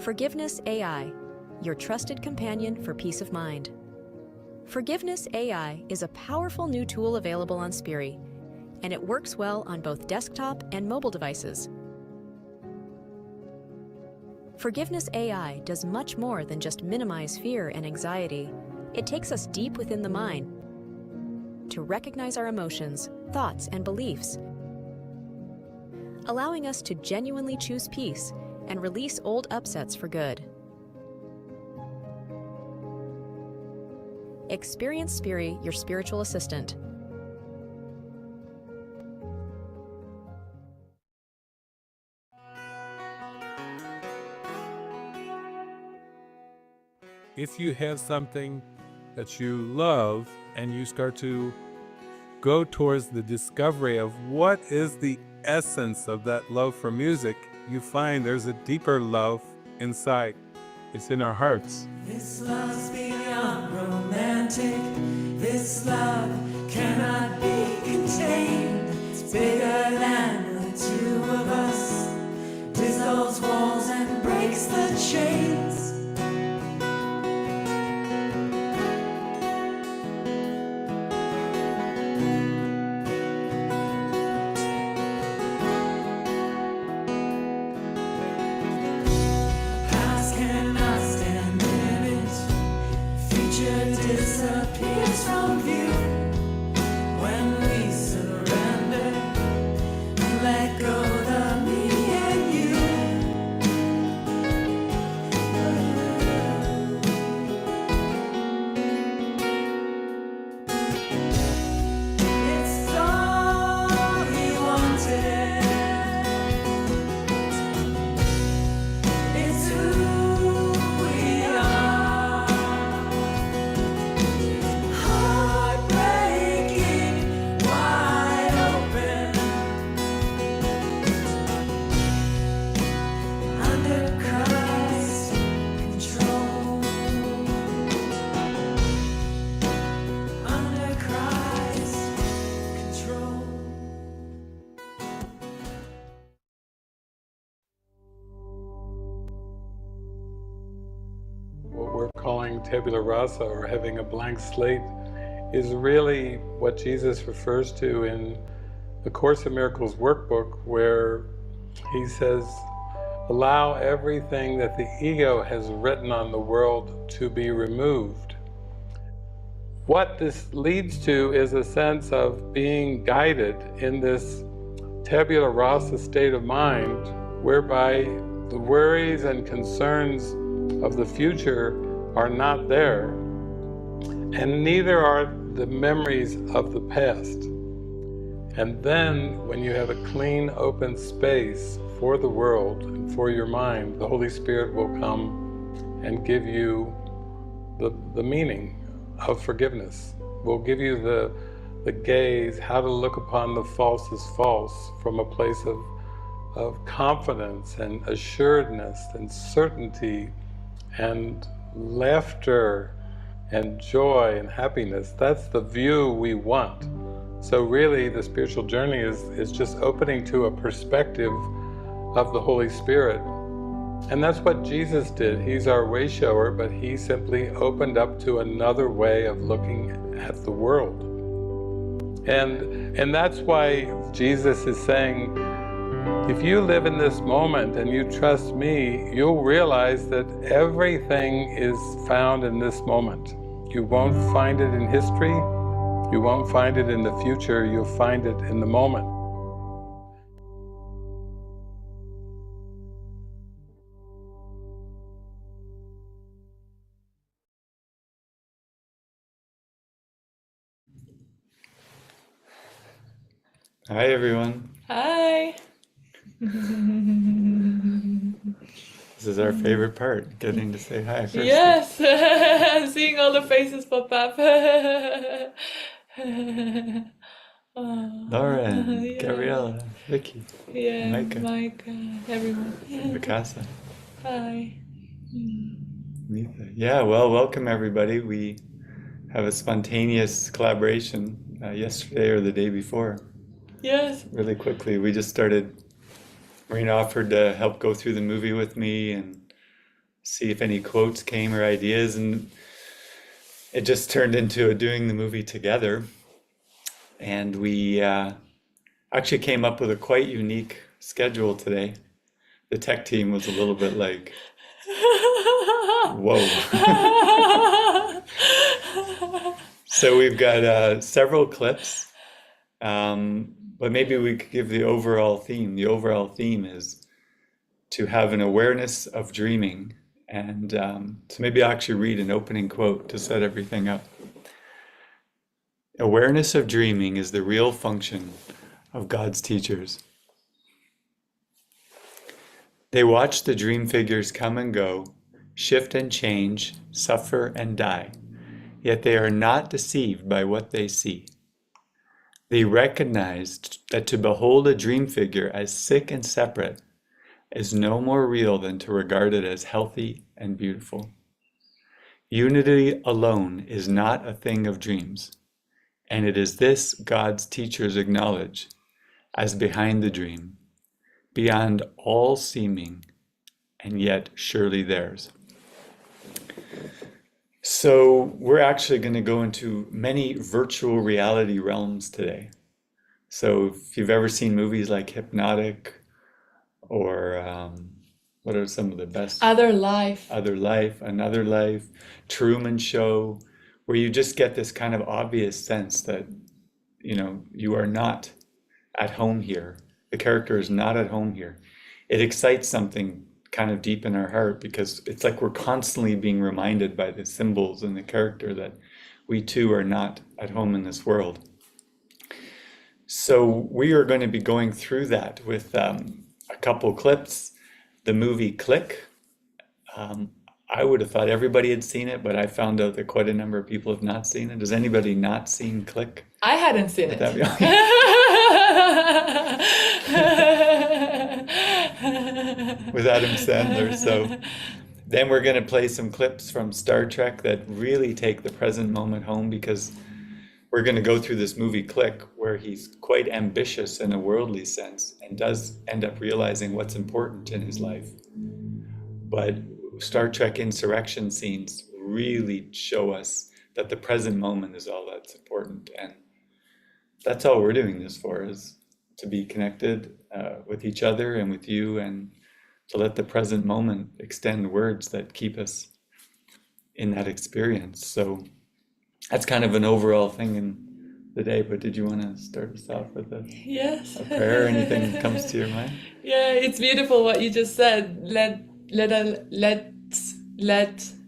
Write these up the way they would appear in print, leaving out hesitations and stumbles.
Forgiveness AI, your trusted companion for peace of mind. Forgiveness AI is a powerful new tool available on Spiri, and it works well on both desktop and mobile devices. Forgiveness AI does much more than just minimize fear and anxiety. It takes us deep within the mind to recognize our emotions, thoughts, and beliefs, allowing us to genuinely choose peace and release old upsets for good. Experience Spiri, your spiritual assistant. If you have something that you love and you start to go towards the discovery of what is the essence of that love for music, you find there's a deeper love inside. It's in our hearts. This love's beyond romantic. This love cannot be contained. It's bigger than the two of us. Dissolves walls and breaks the chains. Disappears from view when we surrender and let go the me and you. It's all he wanted. It's who we are. What we're calling tabula rasa, or having a blank slate, is really what Jesus refers to in the Course in Miracles workbook, where he says, allow everything that the ego has written on the world to be removed. What this leads to is a sense of being guided in this tabula rasa state of mind, whereby the worries and concerns of the future are not there, and neither are the memories of the past. And then, when you have a clean, open space for the world and for your mind, the Holy Spirit will come and give you the meaning of forgiveness. Will give you the gaze, how to look upon the false as false from a place of confidence and assuredness and certainty and laughter and joy and happiness. That's the view we want. So really the spiritual journey is just opening to a perspective of the Holy Spirit. And that's what Jesus did. He's our way shower, but he simply opened up to another way of looking at the world. And that's why Jesus is saying, if you live in this moment and you trust me, you'll realize that everything is found in this moment. You won't find it in history, you won't find it in the future, you'll find it in the moment. Hi everyone. Hi. This is our favorite part, getting to say hi first. Yes, seeing all the faces pop up. Lauren, Yeah. Gabriella, Vicky, Yeah, Micah. Micah, everyone. Mikasa, Hi. Letha. Yeah, well, welcome everybody. We have a spontaneous collaboration yesterday or the day before. Yes. Really quickly, we just started. Marina offered to help go through the movie with me, and see if any quotes came or ideas, and it just turned into doing the movie together. And we actually came up with a quite unique schedule today. The tech team was a little bit like, whoa. So we've got several clips, but maybe we could give the overall theme. The overall theme is to have an awareness of dreaming. And so maybe I'll actually read an opening quote to set everything up. Awareness of dreaming is the real function of God's teachers. They watch the dream figures come and go, shift and change, suffer and die, yet they are not deceived by what they see. They recognized that to behold a dream figure as sick and separate is no more real than to regard it as healthy and beautiful. Unity alone is not a thing of dreams, and it is this God's teachers acknowledge as behind the dream, beyond all seeming, and yet surely theirs. So we're actually going to go into many virtual reality realms today. So if you've ever seen movies like Hypnotic, or what are some of the best? Other Life. Other Life, Another Life, Truman Show, where you just get this kind of obvious sense that, you are not at home here. The character is not at home here. It excites something kind of deep in our heart because it's like we're constantly being reminded by the symbols and the character that we too are not at home in this world. So we are going to be going through that with a couple clips. The movie Click. I would have thought everybody had seen it, but I found out that quite a number of people have not seen it. Has anybody not seen Click? I hadn't seen it. With Adam Sandler. So then we're going to play some clips from Star Trek that really take the present moment home, because we're going to go through this movie Click, where he's quite ambitious in a worldly sense and does end up realizing what's important in his life. But Star Trek insurrection scenes really show us that the present moment is all that's important. And that's all we're doing this for, is to be connected with each other and with you, and to let the present moment extend words that keep us in that experience. So that's kind of an overall thing in the day. But did you want to start us off with a prayer? Anything that comes to your mind? Yeah, it's beautiful what you just said. Let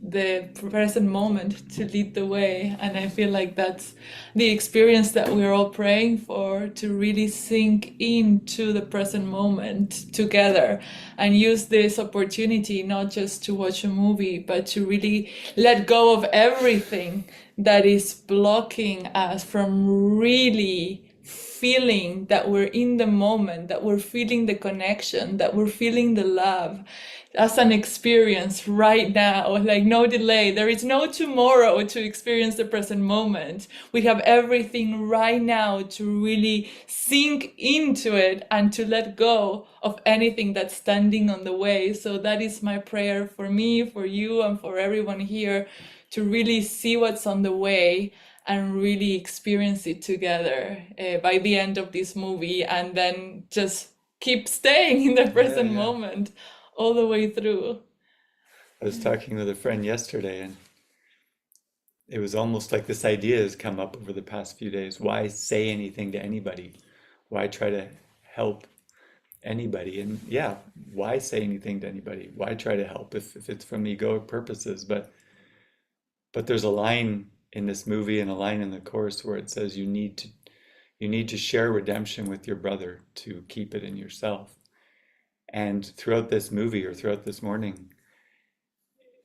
the present moment to lead the way. And I feel like that's the experience that we're all praying for, to really sink into the present moment together and use this opportunity not just to watch a movie, but to really let go of everything that is blocking us from really feeling that we're in the moment, that we're feeling the connection, that we're feeling the love as an experience right now, like no delay. There is no tomorrow to experience the present moment. We have everything right now to really sink into it and to let go of anything that's standing on the way. So that is my prayer for me, for you, and for everyone here, to really see what's on the way and really experience it together by the end of this movie, and then just keep staying in the present moment all the way through. I was talking with a friend yesterday, and it was almost like this idea has come up over the past few days. Why say anything to anybody? Why try to help anybody? And yeah, why say anything to anybody? Why try to help if it's from egoic purposes? But there's a line in this movie and a line in the Course where it says you need to share redemption with your brother to keep it in yourself. And throughout this movie, or throughout this morning,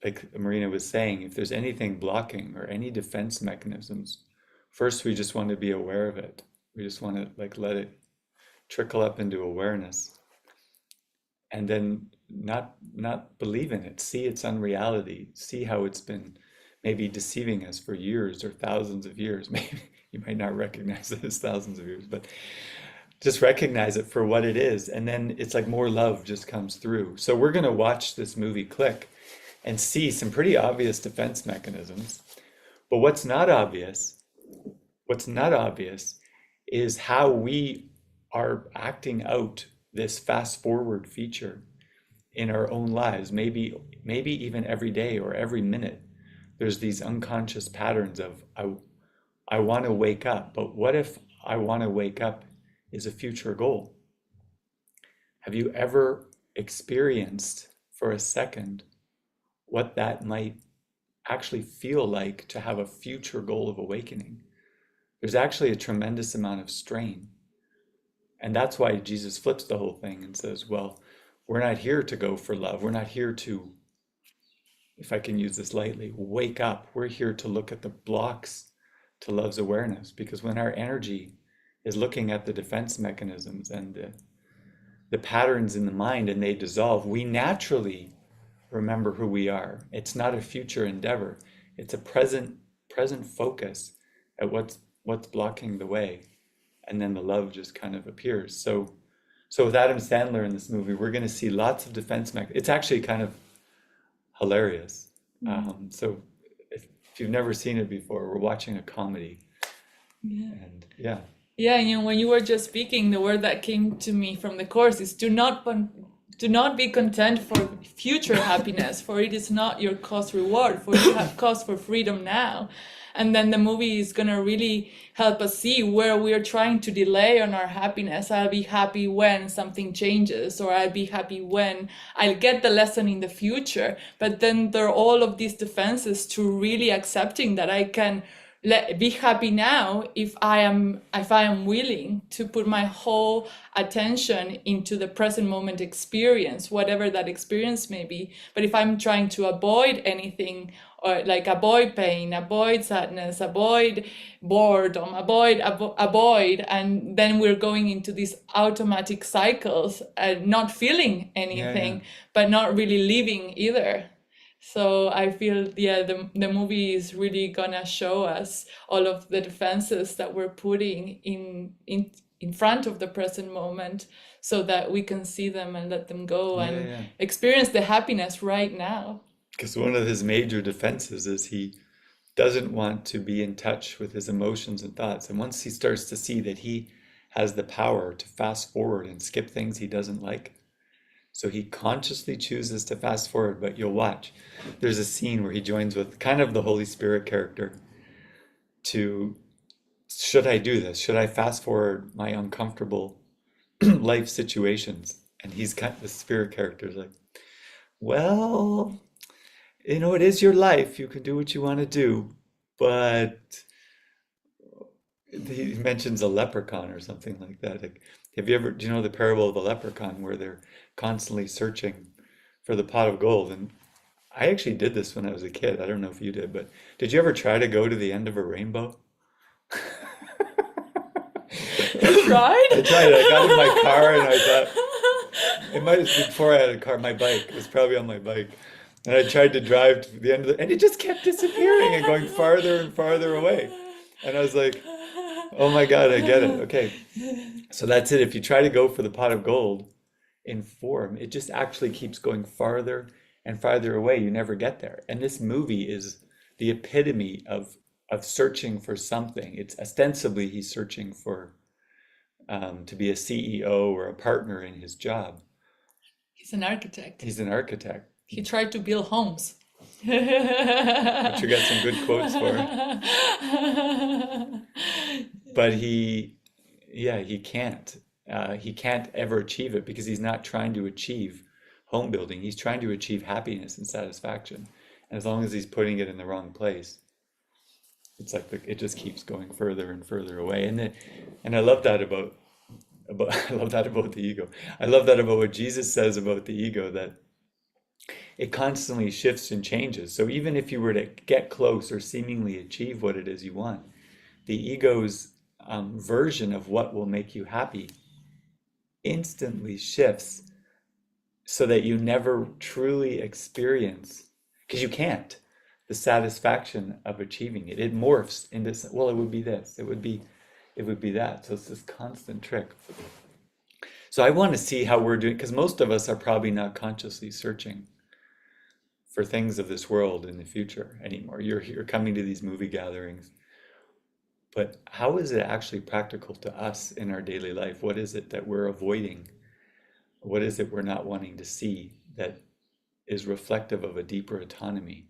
like Marina was saying, if there's anything blocking or any defense mechanisms, first we just want to be aware of it. We just want to let it trickle up into awareness, and then not believe in it. See its unreality. See how it's been maybe deceiving us for years or thousands of years. Maybe you might not recognize it as thousands of years, but just recognize it for what it is. And then it's like more love just comes through. So we're going to watch this movie Click. and see some pretty obvious defense mechanisms. But what's not obvious is how we are acting out this fast forward feature in our own lives, maybe even every day or every minute. There's these unconscious patterns of, I want to wake up, but what if I want to wake up is a future goal? Have you ever experienced for a second what that might actually feel like to have a future goal of awakening? There's actually a tremendous amount of strain. And that's why Jesus flips the whole thing and says, well, we're not here to go for love. We're not here to, if I can use this lightly, wake up. We're here to look at the blocks to love's awareness. Because when our energy is looking at the defense mechanisms and the patterns in the mind and they dissolve, we naturally remember who we are. It's not a future endeavor. It's a present focus at what's blocking the way. And then the love just kind of appears. So with Adam Sandler in this movie, we're going to see lots of defense mechanisms. It's actually kind of hilarious. So if you've never seen it before, we're watching a comedy. Yeah. And yeah. Yeah, and when you were just speaking, the word that came to me from the course is do not be content for future happiness, for it is not your cause reward, for you have cause for freedom now. And then the movie is going to really help us see where we are trying to delay on our happiness. I'll be happy when something changes, or I'll be happy when I'll get the lesson in the future. But then there are all of these defenses to really accepting that I can be happy now if I am willing to put my whole attention into the present moment experience, whatever that experience may be. But if I'm trying to avoid anything, or like avoid pain, avoid sadness, avoid boredom, avoid, and then we're going into these automatic cycles and not feeling anything, but not really living either. So I feel, the movie is really gonna show us all of the defenses that we're putting in front of the present moment, so that we can see them and let them go and experience the happiness right now. Because one of his major defenses is he doesn't want to be in touch with his emotions and thoughts. And once he starts to see that he has the power to fast forward and skip things he doesn't like, so he consciously chooses to fast forward. But you'll watch, there's a scene where he joins with kind of the Holy Spirit character to, should I do this? Should I fast forward my uncomfortable life situations? And he's kind of, the spirit character is like, well, you know, it is your life. You can do what you want to do. But he mentions a leprechaun or something like that. Like, do you know the parable of the leprechaun, where they're constantly searching for the pot of gold? And I actually did this when I was a kid. I don't know if you did, but did you ever try to go to the end of a rainbow? You tried? I tried. I got in my car and I thought, it might have been before I had a car, my bike. It was probably on my bike. And I tried to drive to the end of and it just kept disappearing and going farther and farther away. And I was like, oh my God, I get it. Okay. So that's it. If you try to go for the pot of gold in form, it just actually keeps going farther and farther away. You never get there. And this movie is the epitome of searching for something. It's ostensibly he's searching for to be a CEO or a partner in his job. He's an architect. He's an architect. He tried to build homes. Which you got some good quotes for. But he can't. He can't ever achieve it because he's not trying to achieve home building. He's trying to achieve happiness and satisfaction. And as long as he's putting it in the wrong place, it's like it just keeps going further and further away. And I love that about I love that about the ego. I love that about what Jesus says about the ego, that it constantly shifts and changes. So even if you were to get close or seemingly achieve what it is you want, the ego's version of what will make you happy instantly shifts, so that you never truly experience, because you can't, the satisfaction of achieving it. It morphs into, well, it would be this, it would be that. So it's this constant trick. So I want to see how we're doing, because most of us are probably not consciously searching for things of this world in the future anymore. You're coming to these movie gatherings, but how is it actually practical to us in our daily life? What is it that we're avoiding? What is it we're not wanting to see that is reflective of a deeper autonomy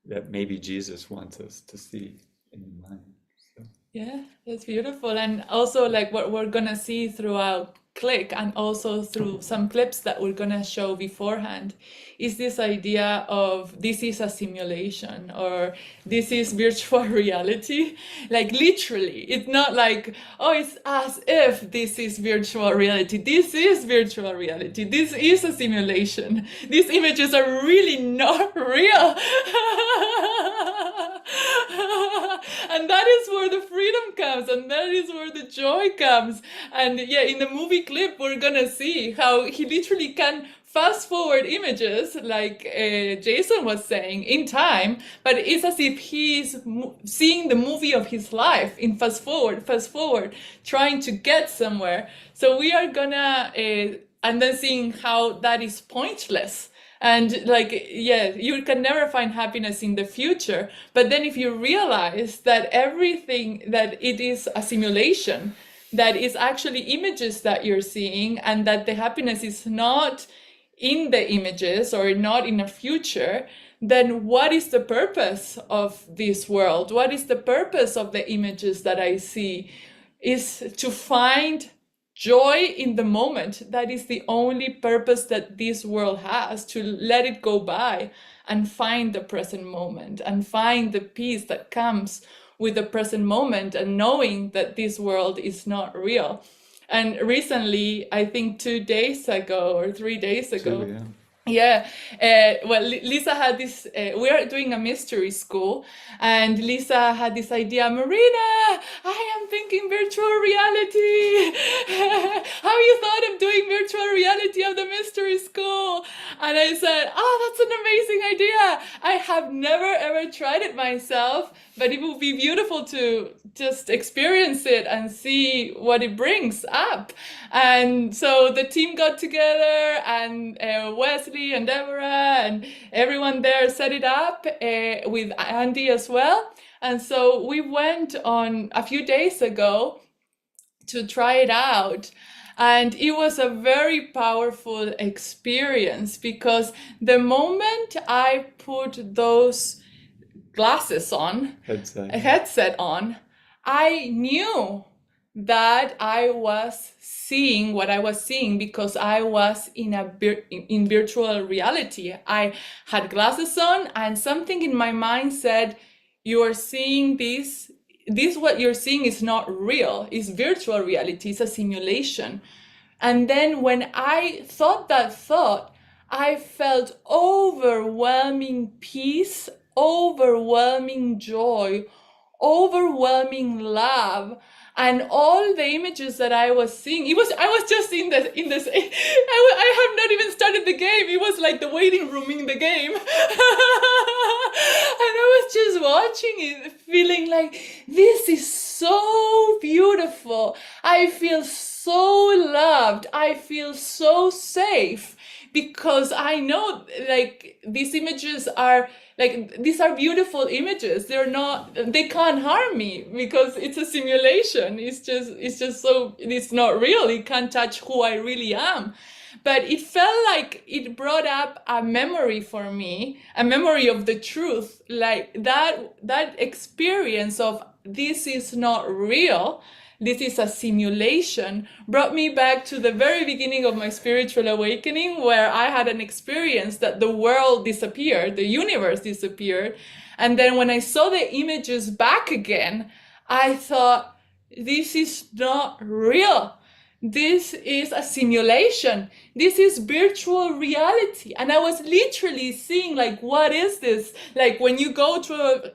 that maybe Jesus wants us to see in the mind? So. Yeah, that's beautiful. And also, like what we're gonna see throughout Click and also through some clips that we're gonna show beforehand is this idea of this is a simulation or this is virtual reality. Like literally, it's not like, oh, it's as if this is virtual reality. This is virtual reality. This is a simulation. These images are really not real. And that is where the freedom comes, and that is where the joy comes. And yeah, in the movie clip, we're gonna see how he literally can fast forward images, like Jason was saying, in time, but it's as if he's seeing the movie of his life in fast forward, trying to get somewhere. So we are gonna, and then seeing how that is pointless. And like, yeah, you can never find happiness in the future. But then if you realize that everything, that it is a simulation, that is actually images that you're seeing, and that the happiness is not in the images or not in a future, then what is the purpose of this world? What is the purpose of the images that I see? Is to find joy in the moment. That is the only purpose that this world has, to let it go by and find the present moment and find the peace that comes with the present moment and knowing that this world is not real. And recently, I think 2 days ago or 3 days ago, yeah, well, Lisa had this, we are doing a mystery school, and Lisa had this idea, Marina, I am thinking virtual reality. How you thought of doing virtual reality of the mystery school? And I said, oh, that's an amazing idea. I have never ever tried it myself, but it would be beautiful to just experience it and see what it brings up. And so the team got together, and Wesley and Deborah and everyone there set it up with Andy as well. And so we went on a few days ago to try it out. And it was a very powerful experience, because the moment I put those glasses on, a headset on, I knew that I was seeing what I was seeing, because I was in virtual reality. I had glasses on, and something in my mind said, you are seeing this what you're seeing is not real, it's virtual reality, it's a simulation. And then when I thought that thought, I felt overwhelming peace, overwhelming joy, overwhelming love. And all the images that I was seeing, I was just in this, I have not even started the game. It was like the waiting room in the game. And I was just watching it, feeling like, this is so beautiful. I feel so loved. I feel so safe, because I know, like, these images are, like, these are beautiful images. They can't harm me, because it's a simulation. It's just so, it's not real. It can't touch who I really am. But it felt like it brought up a memory for me, a memory of the truth, like that experience of this is not real, this is a simulation, brought me back to the very beginning of my spiritual awakening, where I had an experience that the world disappeared, the universe disappeared. And then when I saw the images back again, I thought, this is not real. This is a simulation. This is virtual reality. And I was literally seeing, like, what is this? Like, when you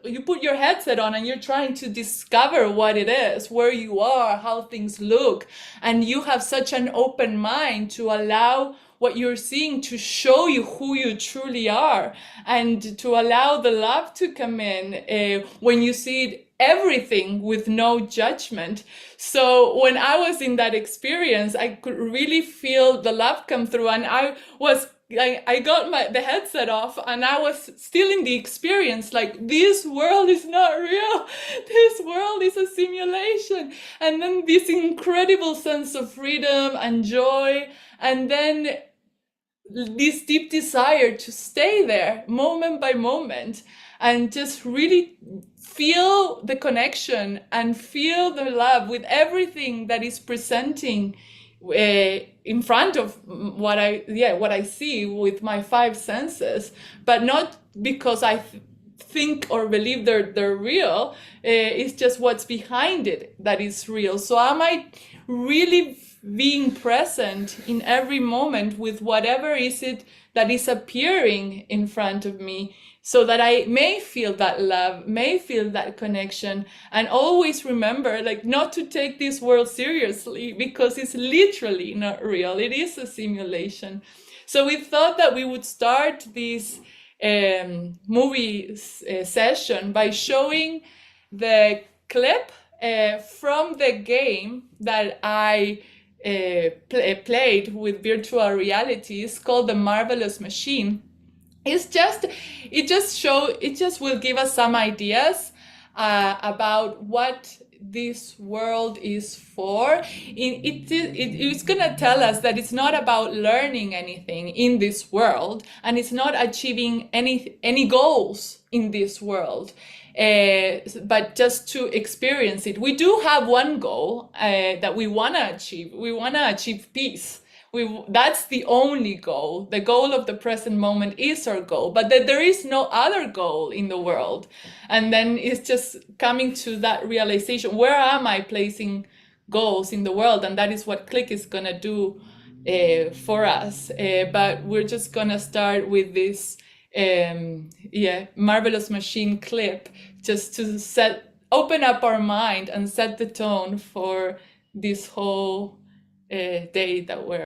you put your headset on and you're trying to discover what it is, where you are, how things look. And you have such an open mind to allow what you're seeing to show you who you truly are, and to allow the love to come in when you see it, everything with no judgment. So when I was in that experience, I could really feel the love come through, and I was I got the headset off and I was still in the experience, like, this world is not real. This world is a simulation. And then this incredible sense of freedom and joy, and then this deep desire to stay there moment by moment and just really feel the connection and feel the love with everything that is presenting in front of what I see with my five senses, but not because I think or believe they're real. It's just what's behind it that is real. So am I really being present in every moment with whatever is it that is appearing in front of me, so that I may feel that love, may feel that connection, and always remember, like, not to take this world seriously, because it's literally not real. It is a simulation. So we thought that we would start this movie session by showing the clip from the game that I played with virtual reality. It's called The Marvelous Machine. It just will give us some ideas about what this world is for. It's gonna tell us that it's not about learning anything in this world, and it's not achieving any goals in this world, but just to experience it. We do have one goal that we want to achieve. We want to achieve peace. That's the only goal. The goal of the present moment is our goal, but there is no other goal in the world. And then it's just coming to that realization: where am I placing goals in the world? And that is what Click is gonna do for us. But we're just gonna start with this Marvelous Machine clip, just to open up our mind and set the tone for this whole day that we're